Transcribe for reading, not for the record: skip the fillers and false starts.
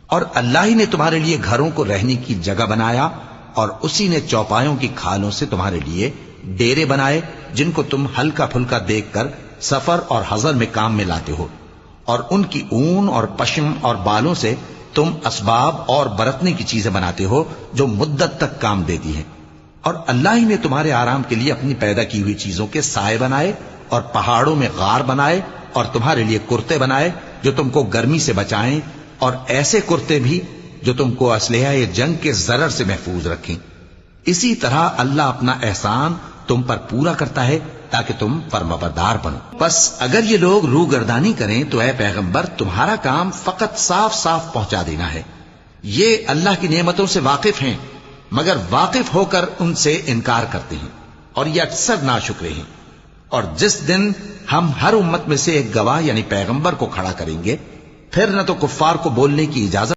اور اللہ ہی نے تمہارے لیے گھروں کو رہنے کی جگہ بنایا، اور اسی نے چوپایوں کی کھالوں سے تمہارے لیے ڈیرے بنائے جن کو تم ہلکا پھلکا دیکھ کر سفر اور حضر میں کام میں لاتے ہو، اور ان کی اون اور پشم اور بالوں سے تم اسباب اور برتنے کی چیزیں بناتے ہو جو مدت تک کام دیتی ہیں۔ اور اللہ ہی نے تمہارے آرام کے لیے اپنی پیدا کی ہوئی چیزوں کے سائے بنائے، اور پہاڑوں میں غار بنائے، اور تمہارے لیے کرتے بنائے جو تم کو گرمی سے بچائیں، اور ایسے کرتے بھی جو تم کو اسلحہ جنگ کے ضرر سے محفوظ رکھیں۔ اسی طرح اللہ اپنا احسان تم پر پورا کرتا ہے تاکہ تم فرمانبردار بنو۔ بس اگر یہ لوگ روگردانی کریں تو اے پیغمبر تمہارا کام فقط صاف صاف پہنچا دینا ہے۔ یہ اللہ کی نعمتوں سے واقف ہیں مگر واقف ہو کر ان سے انکار کرتے ہیں، اور یہ اکثر ناشکرے ہیں۔ اور جس دن ہم ہر امت میں سے ایک گواہ یعنی پیغمبر کو کھڑا کریں گے، پھر نہ تو کفار کو بولنے کی اجازت